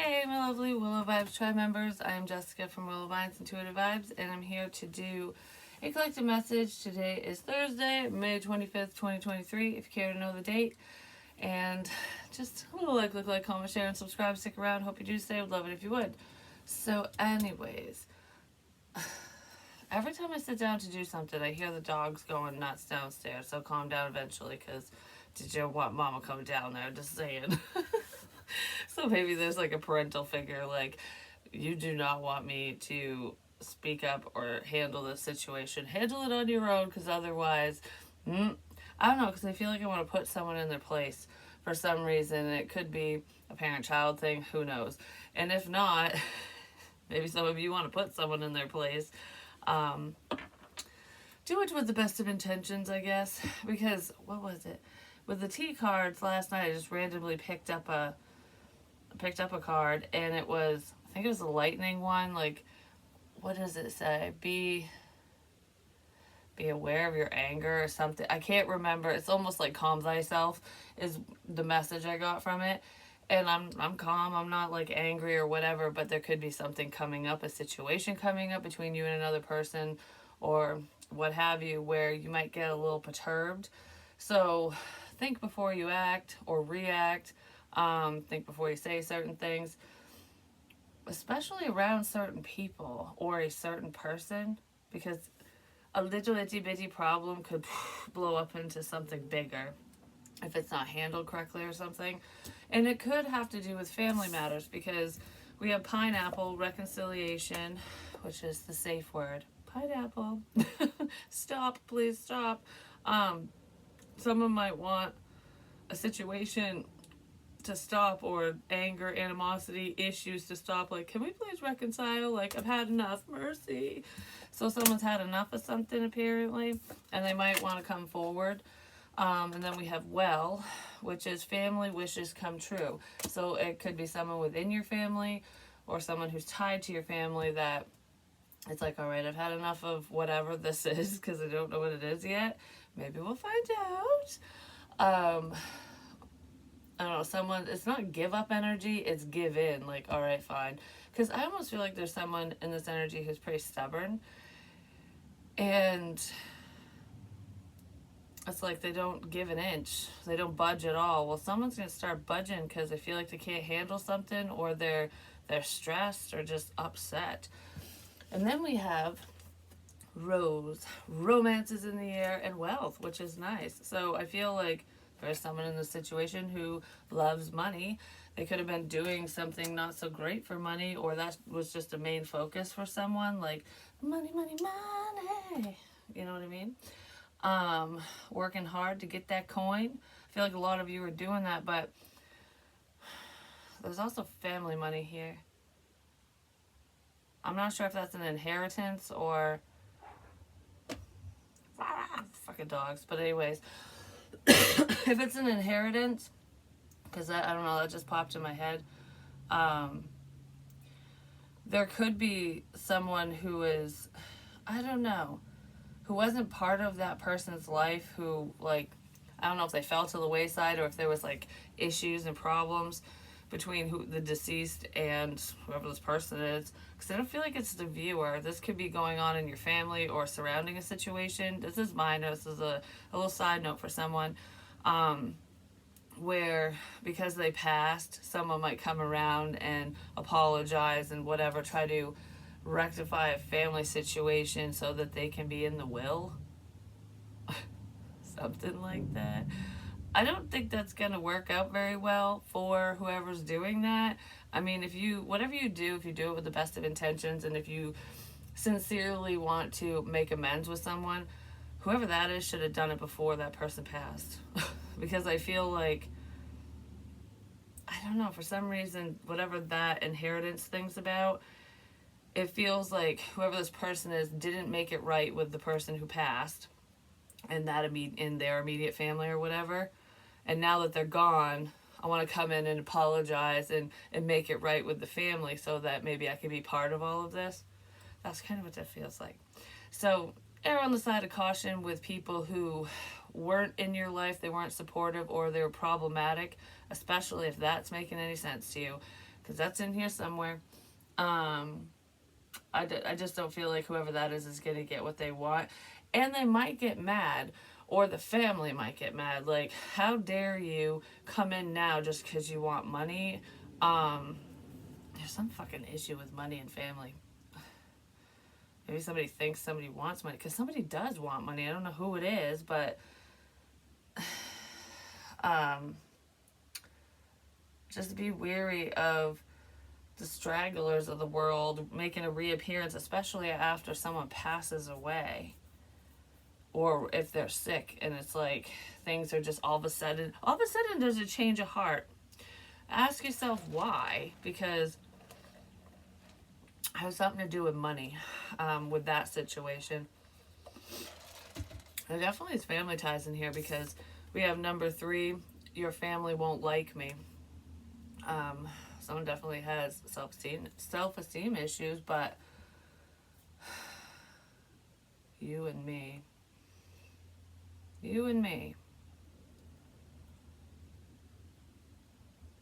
Hey, my lovely Willow Vibes Tribe members. I am Jessica from Willow Vibes Intuitive Vibes, and I'm here to do a collective message. Today is Thursday, May 25th, 2023, if you care to know the date. And just a little like, comment, share, and subscribe. Stick around. Hope you do stay. Would love it if you would. So, anyways, every time I sit down to do something, I hear the dogs going nuts downstairs. So calm down eventually, because did you want Mama come down there? Just saying. So maybe there's like a parental figure, like, you do not want me to speak up or handle this situation. Handle it on your own, because otherwise, I don't know, because I feel like I want to put someone in their place for some reason. It could be a parent-child thing, who knows? And if not, maybe some of you want to put someone in their place. Do it with the best of intentions, I guess, because, what was it? With the T cards last night, I just randomly picked up a card, and it was, I think it was a lightning one. Like, what does it say? Be aware of your anger or something. I can't remember. It's almost like calm thyself is the message I got from it. And I'm calm. I'm not like angry or whatever, but there could be something coming up, a situation coming up between you and another person or what have you, where you might get a little perturbed. So think before you act or react. Think before you say certain things, especially around certain people or a certain person, because a little itty bitty problem could blow up into something bigger if it's not handled correctly or something. And it could have to do with family matters, because we have pineapple, reconciliation, which is the safe word. Pineapple. Stop, please stop. Someone might want a situation to stop, or anger, animosity, issues to stop. Like, can we please reconcile? Like, I've had enough, mercy. So someone's had enough of something apparently, and they might want to come forward. And then we have well, which is family wishes come true. So it could be someone within your family or someone who's tied to your family that it's like, all right, I've had enough of whatever this is, because I don't know what it is yet. Maybe we'll find out. I don't know, someone, it's not give up energy, it's give in. Like, all right, fine. Because I almost feel like there's someone in this energy who's pretty stubborn. And it's like they don't give an inch. They don't budge at all. Well, someone's going to start budging because they feel like they can't handle something, or they're stressed or just upset. And then we have Rose. Romance is in the air, and wealth, which is nice. So I feel like there's someone in this situation who loves money. They could have been doing something not so great for money, or that was just a main focus for someone, like money, money, money. You know what I mean? Working hard to get that coin. I feel like a lot of you are doing that, but there's also family money here. I'm not sure if that's an inheritance or fucking dogs, but anyways, if it's an inheritance, because I don't know, that just popped in my head. There could be someone who is, I don't know, who wasn't part of that person's life, who, like, I don't know if they fell to the wayside, or if there was like issues and problems between the deceased and whoever this person is, because I don't feel like it's the viewer. This could be going on in your family or surrounding a situation. This is mine. This is a little side note for someone, where because they passed, someone might come around and apologize and whatever, try to rectify a family situation so that they can be in the will. Something like that. I don't think that's going to work out very well for whoever's doing that. I mean, whatever you do, if you do it with the best of intentions, and if you sincerely want to make amends with someone, whoever that is should have done it before that person passed. Because I feel like, I don't know, for some reason, whatever that inheritance thing's about, it feels like whoever this person is didn't make it right with the person who passed and that in their immediate family or whatever. And now that they're gone, I want to come in and apologize and make it right with the family, so that maybe I can be part of all of this. That's kind of what that feels like. So err on the side of caution with people who weren't in your life, they weren't supportive, or they were problematic, especially if that's making any sense to you. because that's in here somewhere. I just don't feel like whoever that is going to get what they want. And they might get mad, or the family might get mad. Like, how dare you come in now just because you want money? There's some fucking issue with money and family. Maybe somebody thinks somebody wants money, because somebody does want money. I don't know who it is, but just be weary of the stragglers of the world making a reappearance, especially after someone passes away, or if they're sick and it's like things are just all of a sudden there's a change of heart. Ask yourself why, because it has something to do with money, with that situation. There definitely is family ties in here, because we have number 3, your family won't like me. Someone definitely has self-esteem issues, but you and me.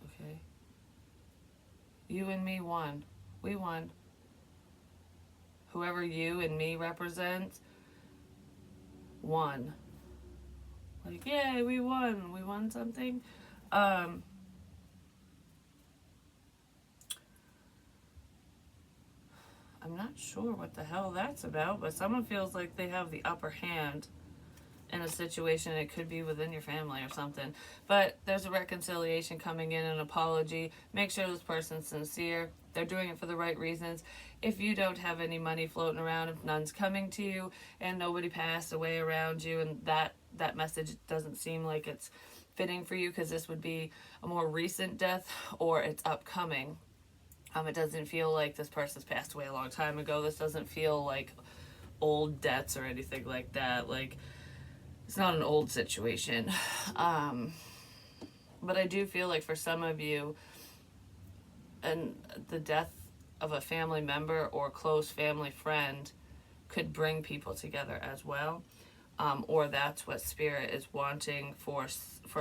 Okay. You and me won. We won. Whoever you and me represents won. Like, yay, we won. We won something. I'm not sure what the hell that's about, but someone feels like they have the upper hand in a situation. It could be within your family or something. But there's a reconciliation coming in, an apology. Make sure this person's sincere. They're doing it for the right reasons. If you don't have any money floating around, if none's coming to you, and nobody passed away around you, and that message doesn't seem like it's fitting for you, because this would be a more recent death, or it's upcoming. It doesn't feel like this person's passed away a long time ago. This doesn't feel like old debts or anything like that. Like, it's not an old situation. But I do feel like for some of you, and the death of a family member or close family friend could bring people together as well. Or that's what spirit is wanting for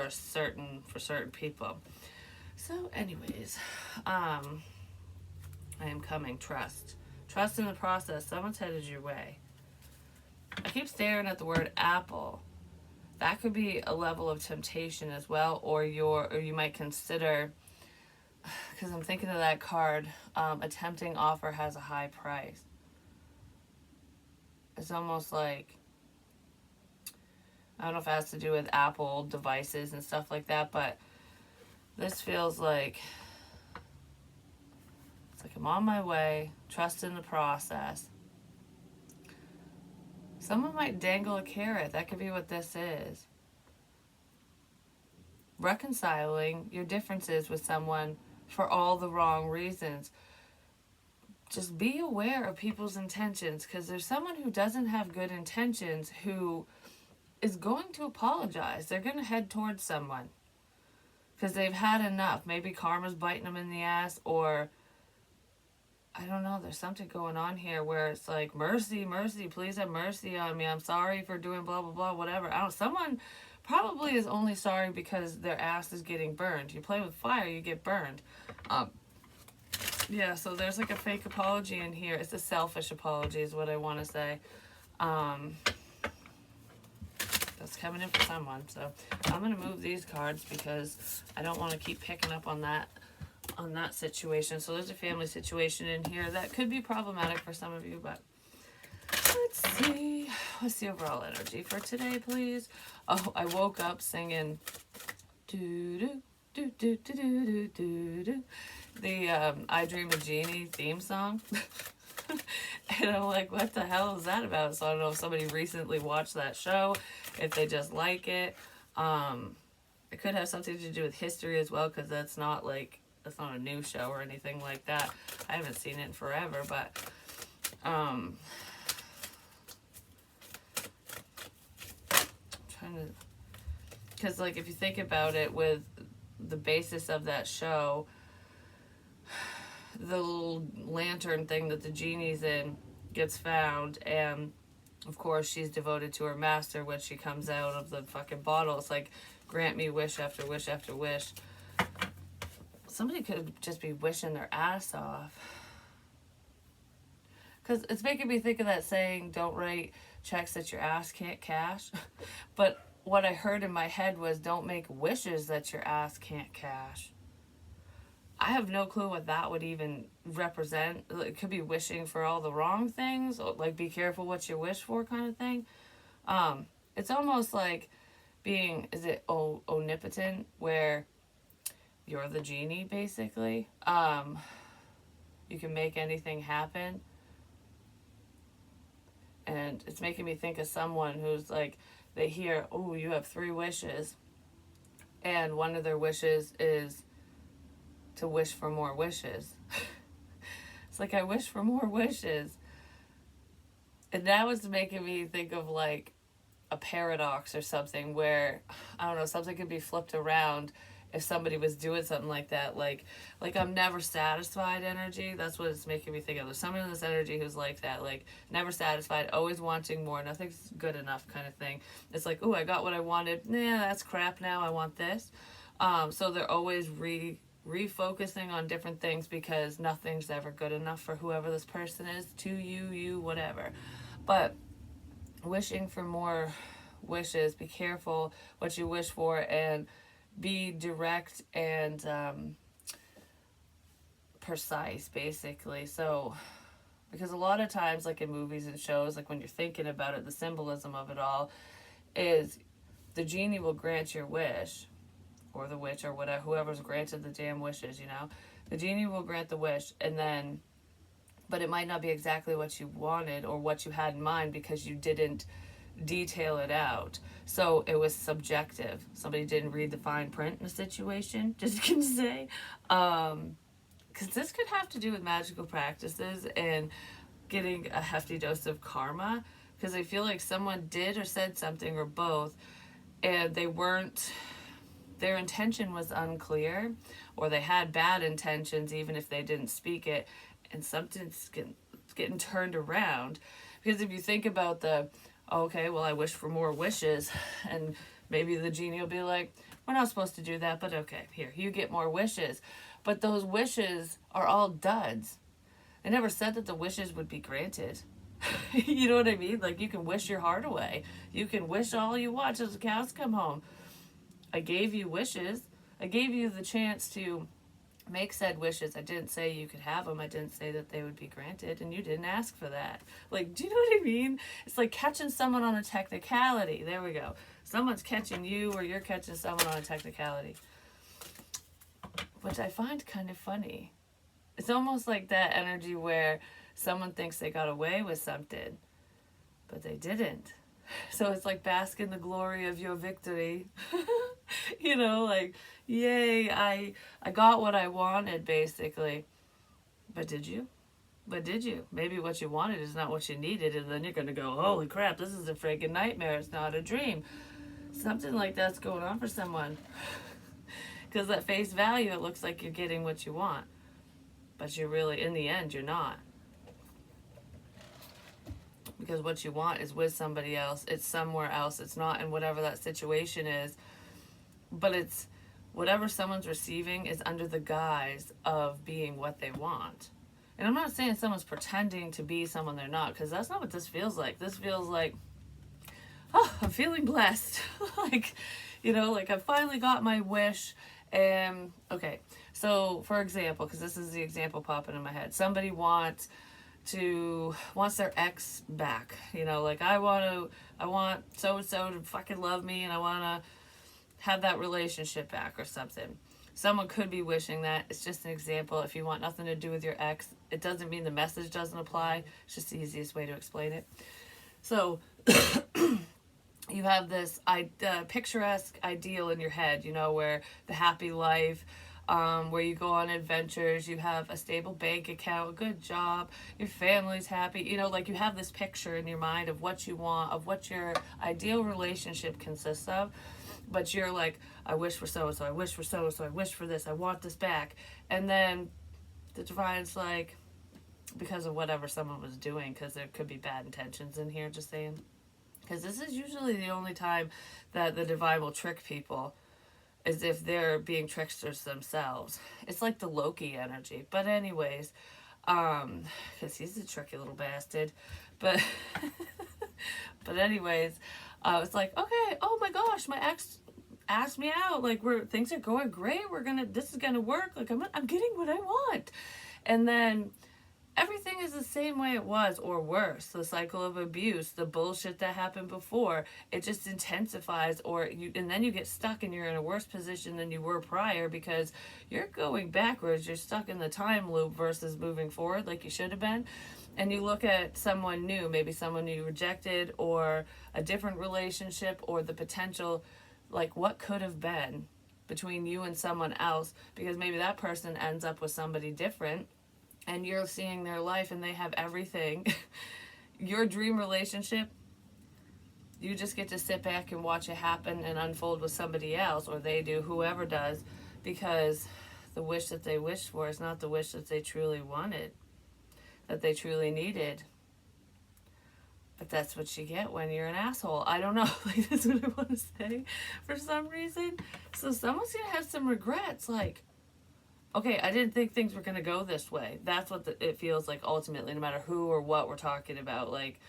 certain people. So anyways, I am coming. Trust in the process. Someone's headed your way. I keep staring at the word apple. That could be a level of temptation as well, or you might consider, because I'm thinking of that card, a tempting offer has a high price. It's almost like, I don't know if it has to do with Apple devices and stuff like that, but this feels like I'm on my way, trust in the process. Someone might dangle a carrot. That could be what this is. Reconciling your differences with someone for all the wrong reasons. Just be aware of people's intentions, because there's someone who doesn't have good intentions who is going to apologize. They're going to head towards someone because they've had enough. Maybe karma's biting them in the ass, or I don't know, there's something going on here where it's like, mercy, please have mercy on me. I'm sorry for doing blah, blah, blah, whatever. Someone probably is only sorry because their ass is getting burned. You play with fire, you get burned. Yeah, so there's like a fake apology in here. It's a selfish apology is what I want to say. That's coming in for someone. So I'm going to move these cards because I don't want to keep picking up on that situation. So there's a family situation in here that could be problematic for some of you, but let's see. What's the overall energy for today, please? Oh, I woke up singing do do do do do do do do the I Dream of Jeannie theme song. And I'm like, what the hell is that about? So I don't know if somebody recently watched that show, if they just like it. It could have something to do with history as well, because that's not a new show or anything like that. I haven't seen it in forever, but trying to, because like if you think about it, with the basis of that show, the little lantern thing that the genie's in gets found, and of course she's devoted to her master when she comes out of the fucking bottle. It's like, grant me wish after wish after wish. somebody could just be wishing their ass off. Because it's making me think of that saying, don't write checks that your ass can't cash. But what I heard in my head was, don't make wishes that your ass can't cash. I have no clue what that would even represent. It could be wishing for all the wrong things, or like be careful what you wish for kind of thing. It's almost like being, is it omnipotent, where you're the genie, basically. You can make anything happen. And it's making me think of someone who's like, they hear, oh, you have 3 wishes. And one of their wishes is to wish for more wishes. It's like, I wish for more wishes. And that was making me think of like a paradox or something where, I don't know, something could be flipped around if somebody was doing something like that. Like I'm never satisfied energy. That's what it's making me think of. There's someone in this energy who's like that, like never satisfied, always wanting more, nothing's good enough kind of thing. It's like, oh, I got what I wanted. Nah, that's crap now. I want this. So they're always refocusing on different things because nothing's ever good enough for whoever this person is, to you, whatever. But wishing for more wishes, be careful what you wish for, and be direct and precise, basically. So, because a lot of times, like in movies and shows, like when you're thinking about it, the symbolism of it all is the genie will grant your wish, or the witch, or whatever, whoever's granted the damn wishes, you know. The genie will grant the wish, and then, but it might not be exactly what you wanted or what you had in mind because you didn't detail it out. So it was subjective. Somebody didn't read the fine print in a situation, just gonna say. Because this could have to do with magical practices and getting a hefty dose of karma. Because I feel like someone did or said something, or both, and they weren't, their intention was unclear, or they had bad intentions even if they didn't speak it, and something's getting turned around. Because if you think about the, okay, well, I wish for more wishes, and maybe the genie will be like, we're not supposed to do that, but okay, here, you get more wishes. But those wishes are all duds. I never said that the wishes would be granted. You know what I mean? Like, you can wish your heart away. You can wish all you want till the cows come home. I gave you wishes. I gave you the chance to make said wishes. I didn't say you could have them. I didn't say that they would be granted, and you didn't ask for that. Like, do you know what I mean? It's like catching someone on a technicality. There we go. Someone's catching you, or you're catching someone on a technicality, which I find kind of funny. It's almost like that energy where someone thinks they got away with something, but they didn't. So it's like bask in the glory of your victory. You know, like, yay, I got what I wanted, basically. But did you? But did you? Maybe what you wanted is not what you needed, and then you're going to go, holy crap, this is a freaking nightmare. It's not a dream. Something like that's going on for someone. Because at face value, it looks like you're getting what you want. But you're really, in the end, you're not. Because what you want is with somebody else. It's somewhere else. It's not in whatever that situation is. But it's whatever someone's receiving is under the guise of being what they want. And I'm not saying someone's pretending to be someone they're not, because that's not what this feels like. This feels like, oh, I'm feeling blessed. Like, you know, like I finally got my wish. And, okay, so for example, because this is the example popping in my head, somebody wants their ex back. You know, like I want so-and-so to fucking love me, and I want to have that relationship back or something. Someone could be wishing that. It's just an example. If you want nothing to do with your ex, it doesn't mean the message doesn't apply. It's just the easiest way to explain it. So you have this picturesque ideal in your head, you know, where the happy life, where you go on adventures, you have a stable bank account, a good job, your family's happy, you know, like you have this picture in your mind of what you want, of what your ideal relationship consists of. But you're like, I wish for so-and-so, I wish for so-and-so, I wish for this, I want this back. And then the divine's like, because of whatever someone was doing, because there could be bad intentions in here, just saying. Because this is usually the only time that the divine will trick people. as if they're being tricksters themselves. It's like the Loki energy. But anyways, because he's a tricky little bastard. But but anyways, it's like, okay, oh my gosh, my ex asked me out. Like, things are going great. This is gonna work. Like, I'm getting what I want. And then everything is the same way it was, or worse. The cycle of abuse, the bullshit that happened before, it just intensifies, and then you get stuck and you're in a worse position than you were prior, because you're going backwards. You're stuck in the time loop versus moving forward like you should have been. And you look at someone new, maybe someone you rejected, or a different relationship, or the potential, like what could have been between you and someone else, because maybe that person ends up with somebody different, and you're seeing their life and they have everything. Your dream relationship, you just get to sit back and watch it happen and unfold with somebody else, or they do, whoever does, because the wish that they wished for is not the wish that they truly wanted, that they truly needed. But that's what you get when you're an asshole. I don't know. Like, that's what I want to say for some reason. So someone's going to have some regrets. Like, okay, I didn't think things were going to go this way. That's what it feels like ultimately, no matter who or what we're talking about. Like,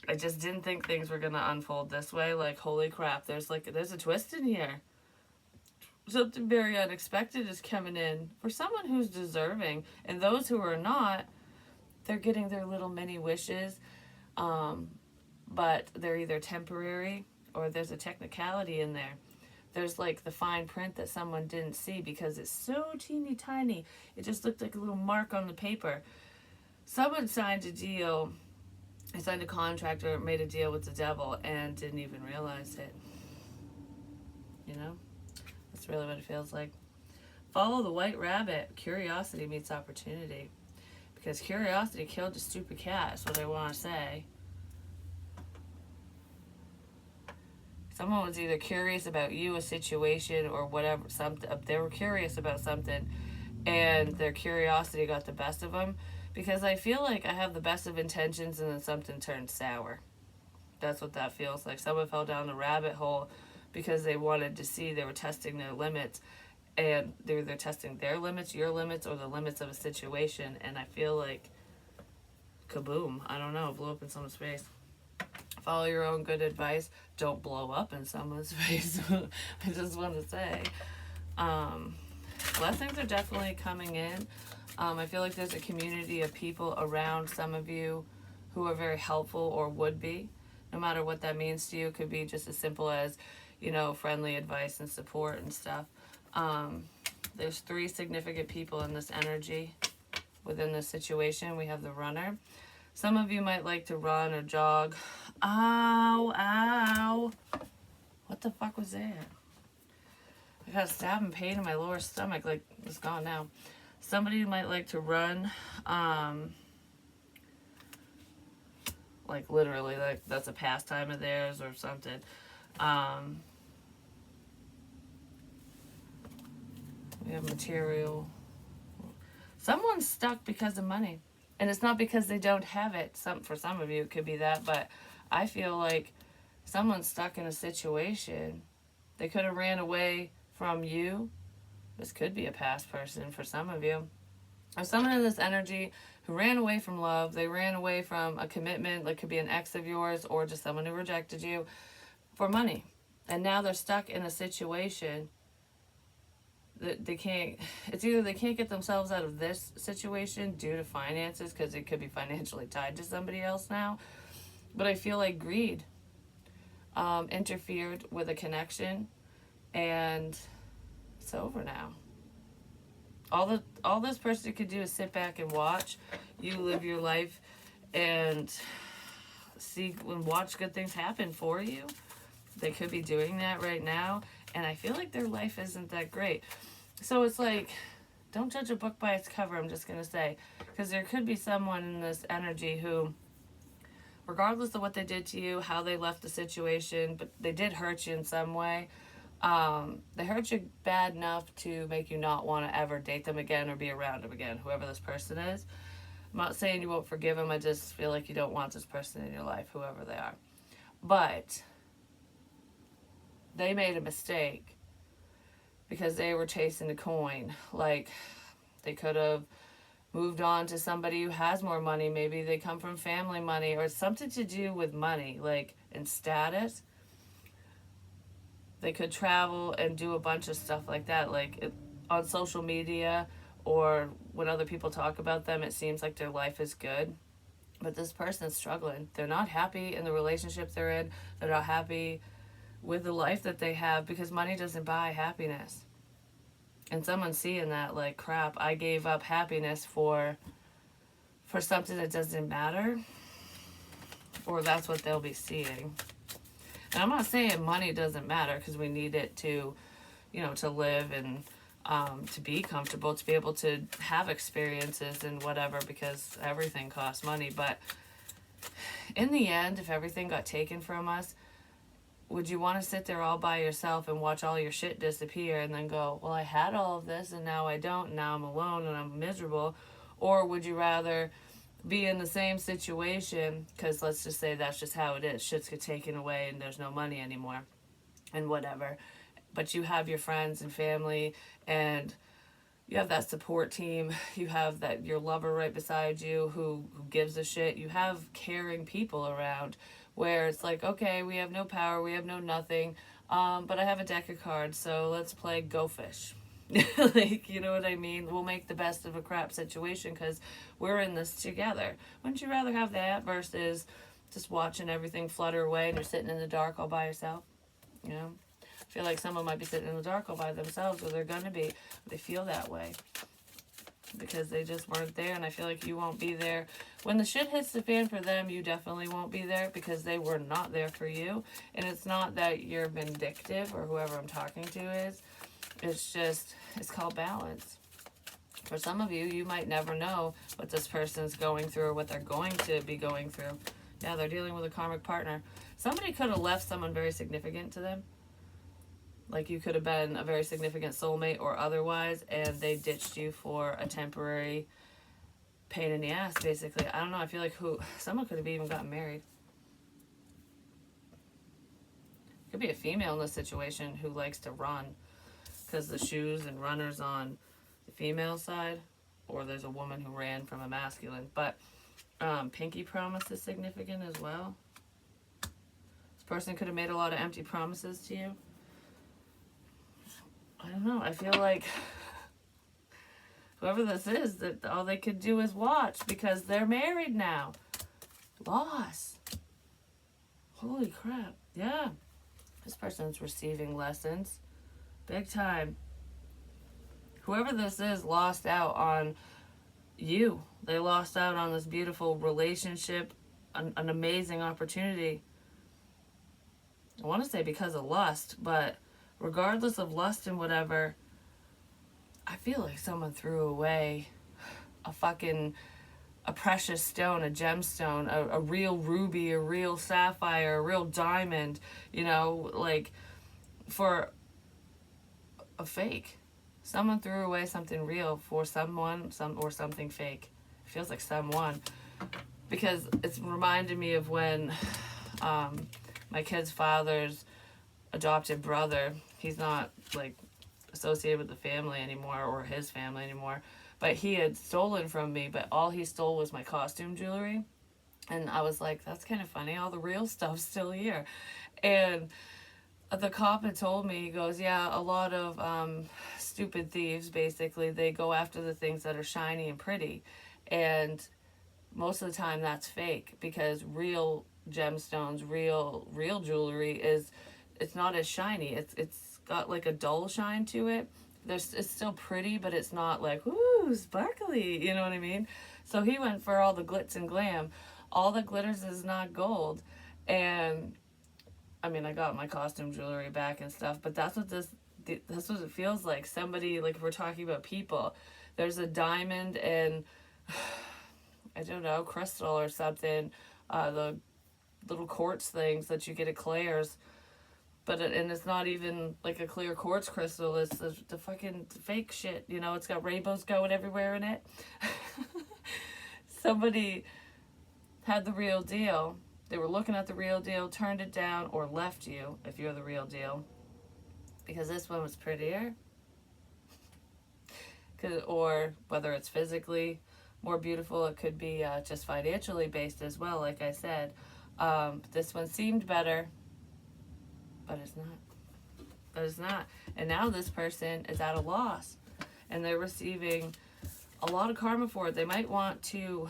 I just didn't think things were going to unfold this way. Like, holy crap, there's a twist in here. Something very unexpected is coming in for someone who's deserving. And those who are not, they're getting their little mini wishes. But they're either temporary, or there's a technicality in there. There's like the fine print that someone didn't see because it's so teeny tiny. It just looked like a little mark on the paper. Someone signed a deal, I signed a contract or made a deal with the devil and didn't even realize it. You know? That's really what it feels like. Follow the white rabbit. Curiosity meets opportunity. Because curiosity killed the stupid cat, is what I want to say. Someone was either curious about you, a situation, or whatever. They were curious about something, and their curiosity got the best of them. Because I feel like I have the best of intentions, and then something turned sour. That's what that feels like. Someone fell down the rabbit hole because they wanted to see. They were testing their limits. And they're testing their limits, your limits, or the limits of a situation. And I feel like, kaboom, I don't know, blew up in someone's face. Follow your own good advice. Don't blow up in someone's face. I just want to say. Blessings are definitely coming in. I feel like there's a community of people around some of you who are very helpful, or would be. No matter what that means to you. It could be just as simple as, friendly advice and support and stuff. There's 3 significant people in this energy within this situation. We have the runner. Some of you might like to run or jog. Ow, ow. What the fuck was that? I got a stabbing pain in my lower stomach. Like, it's gone now. Somebody might like to run. Like, literally, like, that's a pastime of theirs or something. We have material. Someone's stuck because of money. And it's not because they don't have it. For some of you, it could be that. But I feel like someone's stuck in a situation. They could have ran away from you. This could be a past person for some of you. Or someone in this energy who ran away from love. They ran away from a commitment. Like, could be an ex of yours, or just someone who rejected you for money. And now they're stuck in a situation that they can't. It's either they can't get themselves out of this situation due to finances, because it could be financially tied to somebody else now. But I feel like greed interfered with a connection, and it's over now. All this person could do is sit back and watch you live your life and see and watch good things happen for you. They could be doing that right now, and I feel like their life isn't that great. So it's like, don't judge a book by its cover, I'm just going to say. Because there could be someone in this energy who, regardless of what they did to you, how they left the situation, but they did hurt you in some way. They hurt you bad enough to make you not want to ever date them again or be around them again, whoever this person is. I'm not saying you won't forgive them, I just feel like you don't want this person in your life, whoever they are. But they made a mistake. because they were chasing the coin. Like, they could have moved on to somebody who has more money. Maybe they come from family money or something to do with money, like, and status. They could travel and do a bunch of stuff like that, on social media, or when other people talk about them, it seems like their life is good. But this person's struggling. They're not happy in the relationship they're in. They're not happy with the life that they have, because money doesn't buy happiness. And someone's seeing that, like, crap, I gave up happiness for something that doesn't matter. Or that's what they'll be seeing. And I'm not saying money doesn't matter, because we need it to, to live and to be comfortable, to be able to have experiences and whatever, because everything costs money. But in the end, if everything got taken from us, would you want to sit there all by yourself and watch all your shit disappear and then go, well, I had all of this and now I don't, and now I'm alone and I'm miserable? Or would you rather be in the same situation, because let's just say that's just how it is, shit's get taken away and there's no money anymore and whatever, but you have your friends and family, and you have that support team, you have that your lover right beside you who gives a shit, you have caring people around, where it's like, okay, we have no power, we have no nothing, but I have a deck of cards, so let's play Go Fish. Like, you know what I mean? We'll make the best of a crap situation because we're in this together. Wouldn't you rather have that versus just watching everything flutter away and you're sitting in the dark all by yourself? You know? I feel like someone might be sitting in the dark all by themselves, or they're going to be. They feel that way because they just weren't there, and I feel like you won't be there. When the shit hits the fan for them, you definitely won't be there because they were not there for you. And it's not that you're vindictive, or whoever I'm talking to is. It's just, it's called balance. For some of you, you might never know what this person's going through or what they're going to be going through. Yeah, they're dealing with a karmic partner. Somebody could have left someone very significant to them. Like, you could have been a very significant soulmate or otherwise, and they ditched you for a temporary pain in the ass, basically. I don't know. I feel like someone could have even gotten married. Could be a female in this situation who likes to run because the shoes and runners on the female side, or there's a woman who ran from a masculine. But pinky promise is significant as well. This person could have made a lot of empty promises to you. I don't know. I feel like whoever this is, that all they could do is watch because they're married now. Loss. Holy crap. Yeah. This person's receiving lessons. Big time. Whoever this is lost out on you. They lost out on this beautiful relationship, an amazing opportunity. I want to say because of lust, but regardless of lust and whatever, I feel like someone threw away a precious stone, a gemstone, a real ruby, a real sapphire, a real diamond, like, for a fake. Someone threw away something real for someone, or something fake. It feels like someone. Because it's reminded me of when my kid's father's adopted brother, he's not, like, associated with the family anymore, or his family anymore, but he had stolen from me, but all he stole was my costume jewelry. And I was like, that's kind of funny, all the real stuff's still here. And the cop had told me, he goes, yeah, a lot of stupid thieves, basically, they go after the things that are shiny and pretty, and most of the time that's fake, because real gemstones, real jewelry it's not as shiny. It's got like a dull shine to it. It's still pretty, but it's not like, ooh, sparkly, you know what I mean? So he went for all the glitz and glam. All that glitters is not gold. And I mean, I got my costume jewelry back and stuff, but that's what it feels like. Somebody, like, if we're talking about people, there's a diamond and I don't know, crystal or something, the little quartz things that you get at Claire's. But it's not even like a clear quartz crystal. It's the fucking fake shit. It's got rainbows going everywhere in it. Somebody had the real deal. They were looking at the real deal, turned it down, or left you if you're the real deal. Because this one was prettier. or whether it's physically more beautiful, it could be just financially based as well, like I said. This one seemed better, but it's not. But it's not. And now this person is at a loss, and they're receiving a lot of karma for it. They might want to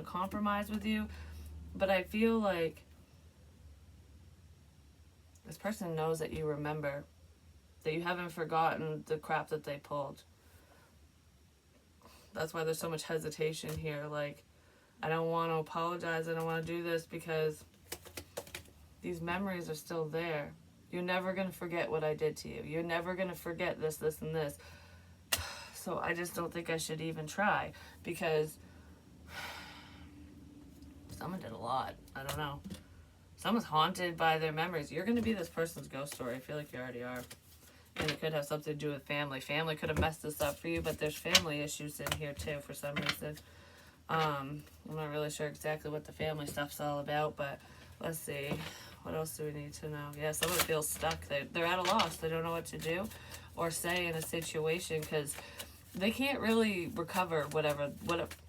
compromise with you, but I feel like this person knows that you remember, that you haven't forgotten the crap that they pulled. That's why there's so much hesitation here. Like, I don't want to apologize. I don't want to do this because these memories are still there. You're never going to forget what I did to you. You're never going to forget this, this, and this. So I just don't think I should even try, because someone did a lot. I don't know. Someone's haunted by their memories. You're going to be this person's ghost story. I feel like you already are. And it could have something to do with family. Family could have messed this up for you, but there's family issues in here too for some reason. I'm not really sure exactly what the family stuff's all about, but let's see. What else do we need to know? Yeah, someone feels stuck. They're at a loss. They don't know what to do or say in a situation, because they can't really recover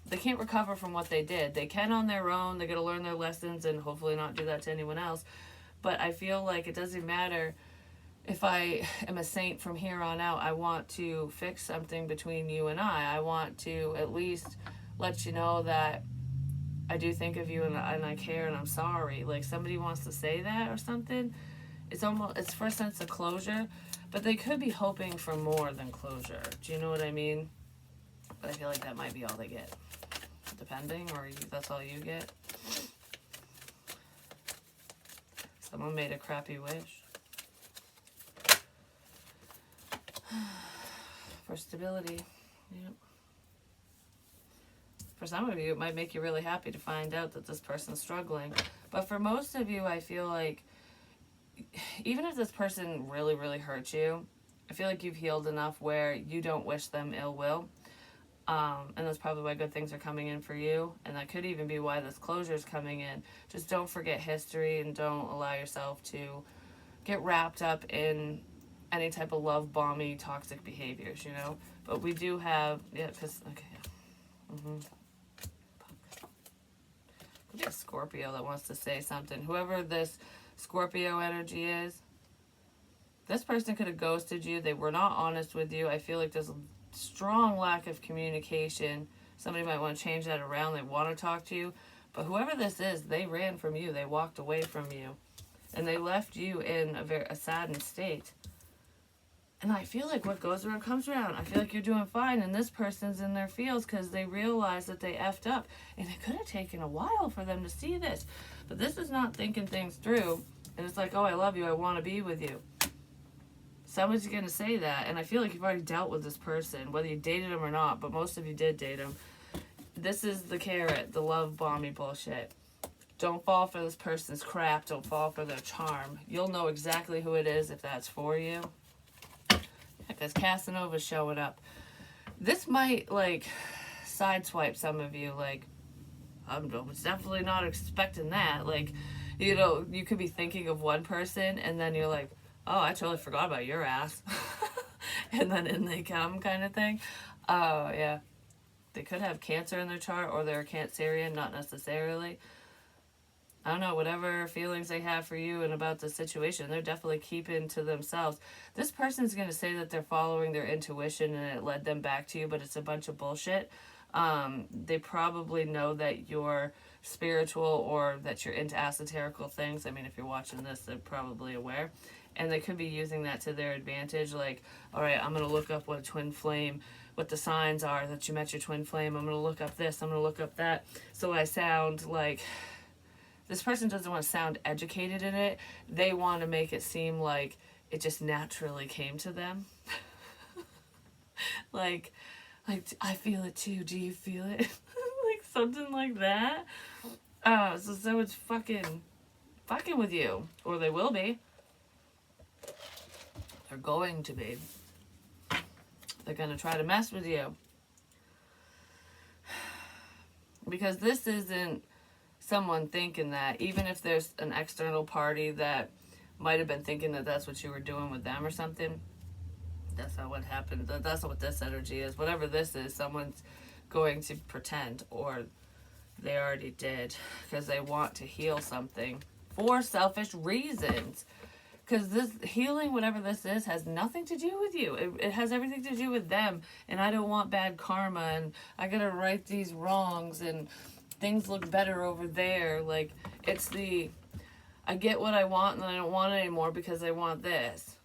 they can't recover from what they did. They can on their own. They're going to learn their lessons and hopefully not do that to anyone else. But I feel like it doesn't matter if I am a saint from here on out. I want to fix something between you and I. I want to at least let you know that I do think of you and I care and I'm sorry. Like, somebody wants to say that or something. It's for a sense of closure, but they could be hoping for more than closure. Do you know what I mean? But I feel like that might be all they get. Depending, or that's all you get. Someone made a crappy wish. For stability. Yep. For some of you, it might make you really happy to find out that this person's struggling. But for most of you, I feel like even if this person really, really hurts you, I feel like you've healed enough where you don't wish them ill will. And that's probably why good things are coming in for you. And that could even be why this closure is coming in. Just don't forget history and don't allow yourself to get wrapped up in any type of love bomby toxic behaviors, you know. But we do have, yeah, because, okay, yeah. Could be a Scorpio that wants to say something. Whoever this Scorpio energy is, this person could have ghosted you. They were not honest with you. I feel like there's a strong lack of communication. Somebody might want to change that around. They want to talk to you. But whoever this is, they ran from you. They walked away from you. And they left you in a saddened state. And I feel like what goes around comes around. I feel like you're doing fine, and this person's in their feels because they realize that they effed up. And it could have taken a while for them to see this. But this is not thinking things through. And it's like, oh, I love you. I want to be with you. Someone's going to say that. And I feel like you've already dealt with this person, whether you dated him or not. But most of you did date him. This is the carrot, the love bomby bullshit. Don't fall for this person's crap. Don't fall for their charm. You'll know exactly who it is if that's for you. Because Casanova's showing up. This might, like, sideswipe some of you. Like, I was definitely not expecting that. Like, you know, you could be thinking of one person, and then you're like, oh, I totally forgot about your ass. And then in they come, kind of thing. Oh, yeah. They could have Cancer in their chart, or they're a Cancerian, not necessarily. I don't know, whatever feelings they have for you and about the situation, they're definitely keeping to themselves. This person's going to say that they're following their intuition and it led them back to you, but it's a bunch of bullshit. They probably know that you're spiritual or that you're into esoterical things. I mean, if you're watching this, they're probably aware. And they could be using that to their advantage. Like, all right, I'm going to look up what a twin flame, what the signs are that you met your twin flame. I'm going to look up this. I'm going to look up that. So I sound like... This person doesn't want to sound educated in it. They want to make it seem like it just naturally came to them. like, I feel it too. Do you feel it? Like something like that. So it's fucking with you. Or they will be. They're going to be. They're going to try to mess with you. Because this isn't someone thinking that, even if there's an external party that might have been thinking that that's what you were doing with them or something, That's not what happened. That's not what this energy is. Whatever this is, someone's going to pretend, or they already did, because they want to heal something for selfish reasons. Because this healing, whatever this is, has nothing to do with you. It has everything to do with them. And I don't want bad karma, and I gotta right these wrongs, and things look better over there. Like, it's the, I get what I want and I don't want it anymore because I want this.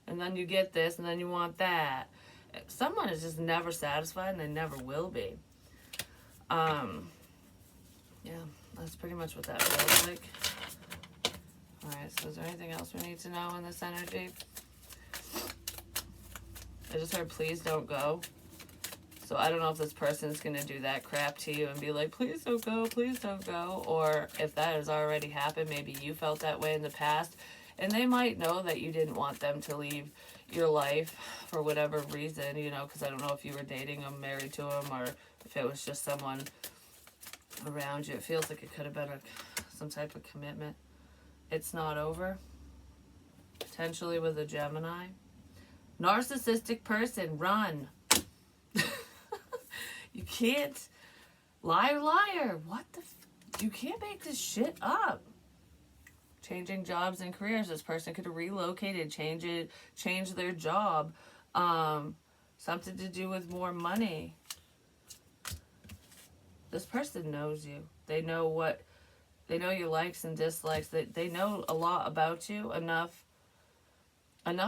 And then you get this and then you want that. Someone is just never satisfied, and they never will be. Yeah, that's pretty much what that feels like. Alright, so is there anything else we need to know in this energy? I just heard please don't go. So I don't know if this person's going to do that crap to you and be like, please don't go. Or if that has already happened, maybe you felt that way in the past. And they might know that you didn't want them to leave your life for whatever reason, you know, because I don't know if you were dating them, married to them, or if it was just someone around you. It feels like it could have been some type of commitment. It's not over. Potentially with a Gemini. Narcissistic person, run. You can't. Liar, liar. What the you can't make this shit up. Changing jobs and careers. This person could have relocated, change their job. Something to do with more money. This person knows you. They know your likes and dislikes. They know a lot about you, enough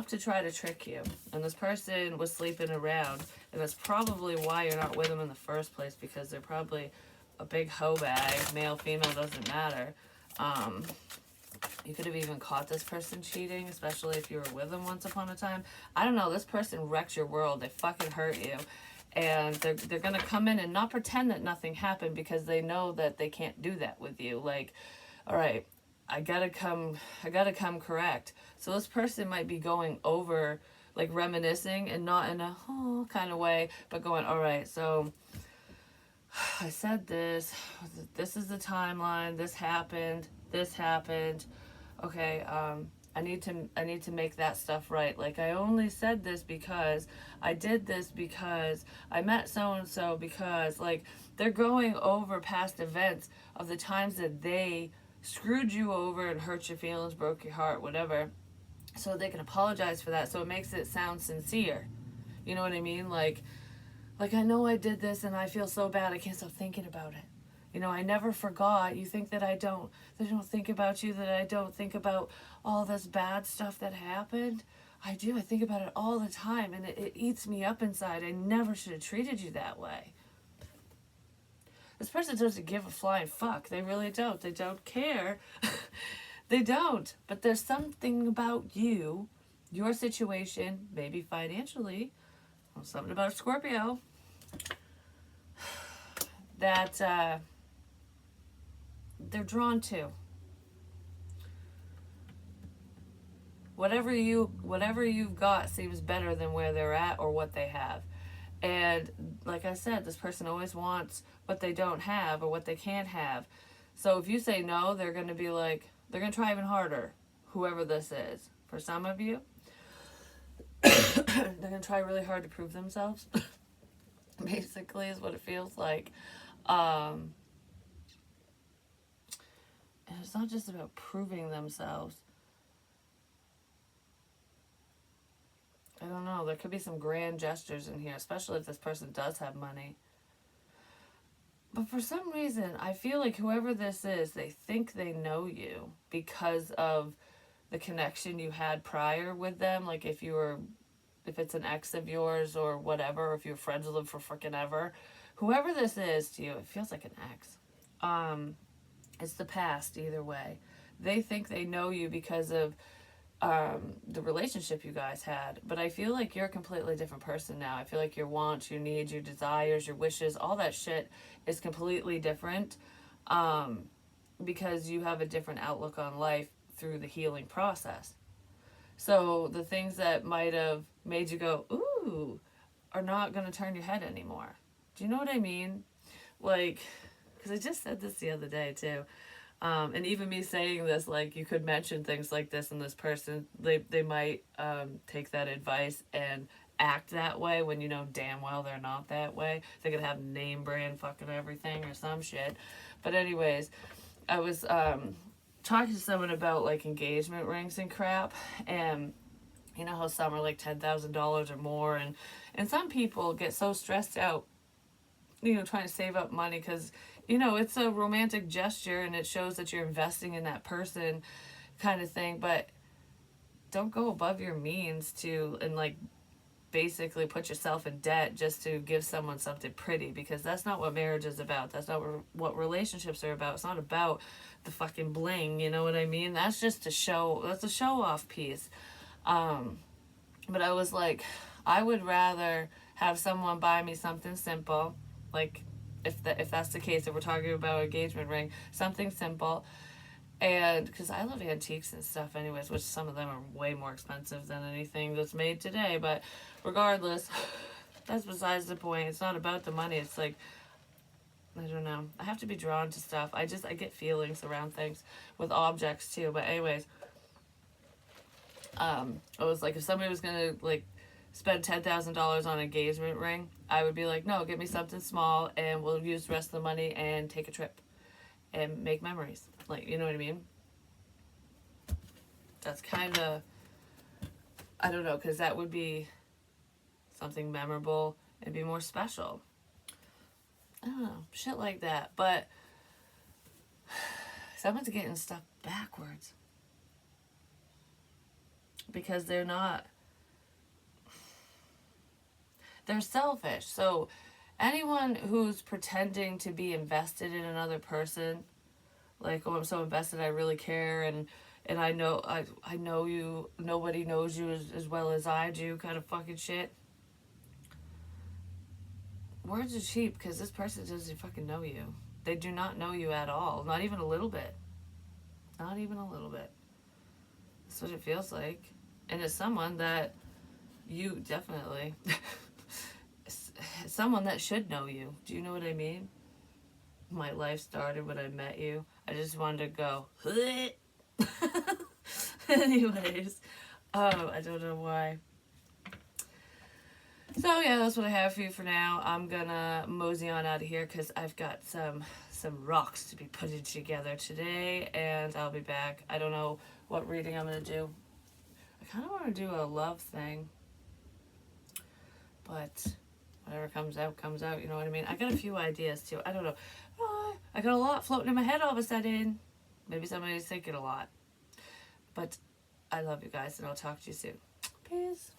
to try to trick you. And this person was sleeping around, and that's probably why you're not with them in the first place, because they're probably a big hoe bag. Male, female, doesn't matter. You could have even caught this person cheating, especially if you were with them once upon a time. I don't know, this person wrecked your world. They fucking hurt you. And they're going to come in and not pretend that nothing happened, because they know that they can't do that with you. Like, all right, I gotta come correct. So this person might be going over, like reminiscing, and not in a kind of way, but going, all right, so I said this is the timeline, this happened. Okay, I need to make that stuff right. Like, I only said this because I did this because I met so-and-so, because, like, they're going over past events of the times that they screwed you over and hurt your feelings, broke your heart, whatever, so they can apologize for that, so it makes it sound sincere. You know what I mean? Like I know I did this and I feel so bad I can't stop thinking about it. You know, I never forgot. You think that I don't think about you, that I don't think about all this bad stuff that happened? I do. I think about it all the time, and it eats me up inside. I never should have treated you that way. This person doesn't give a flying fuck. They really don't. They don't care. They don't. But there's something about you, your situation, maybe financially, or something about a Scorpio, that they're drawn to. Whatever you've got seems better than where they're at or what they have. And like I said, this person always wants what they don't have or what they can't have. So if you say no, they're going to be like, they're going to try even harder, whoever this is. For some of you, they're going to try really hard to prove themselves. Basically is what it feels like. And it's not just about proving themselves. I don't know. There could be some grand gestures in here, especially if this person does have money. But for some reason, I feel like whoever this is, they think they know you because of the connection you had prior with them. Like if it's an ex of yours or whatever, or if you're friends with them for freaking ever. Whoever this is to you, it feels like an ex. It's the past either way. They think they know you because of the relationship you guys had, but I feel like you're a completely different person now. I feel like your wants, your needs, your desires, your wishes, all that shit is completely different, because you have a different outlook on life through the healing process. So the things that might have made you go, ooh, are not going to turn your head anymore. Do you know what I mean? Like, because I just said this the other day too. And even me saying this, like, you could mention things like this, and this person, they might take that advice and act that way when you know damn well they're not that way. They could have name brand fucking everything or some shit. But anyways, I was talking to someone about like engagement rings and crap, and you know how some are like $10,000 or more, and some people get so stressed out, you know, trying to save up money because you know it's a romantic gesture and it shows that you're investing in that person, kind of thing. But don't go above your means to and like basically put yourself in debt just to give someone something pretty, because that's not what marriage is about. That's not what relationships are about. It's not about the fucking bling, you know what I mean? That's just to show, that's a show off piece. But I was like, I would rather have someone buy me something simple, like if that's the case, if we're talking about engagement ring, something simple. And because I love antiques and stuff, anyways, which some of them are way more expensive than anything that's made today. But regardless, that's besides the point. It's not about the money. It's like, I don't know. I have to be drawn to stuff. I get feelings around things with objects too. But anyways, I was like, if somebody was gonna like spend $10,000 on an engagement ring, I would be like, no, get me something small, and we'll use the rest of the money and take a trip and make memories. Like, you know what I mean? That's kind of, I don't know, because that would be something memorable and be more special. I don't know, shit like that. But someone's getting stuff backwards because they're selfish. So anyone who's pretending to be invested in another person, like, oh, I'm so invested, I really care, and I know you, nobody knows you as well as I do, kind of fucking shit. Words are cheap because this person doesn't fucking know you. They do not know you at all. Not even a little bit. Not even a little bit. That's what it feels like. And it's someone that you definitely, someone that should know you. Do you know what I mean? My life started when I met you. I just wanted to go, anyways. I don't know why. So yeah, that's what I have for you for now. I'm gonna mosey on out of here because I've got some rocks to be putting together today, and I'll be back. I don't know what reading I'm gonna do. I kind of want to do a love thing, but whatever comes out, comes out. You know what I mean? I got a few ideas too. I don't know. I got a lot floating in my head all of a sudden. Maybe somebody's thinking a lot. But I love you guys, and I'll talk to you soon. Peace.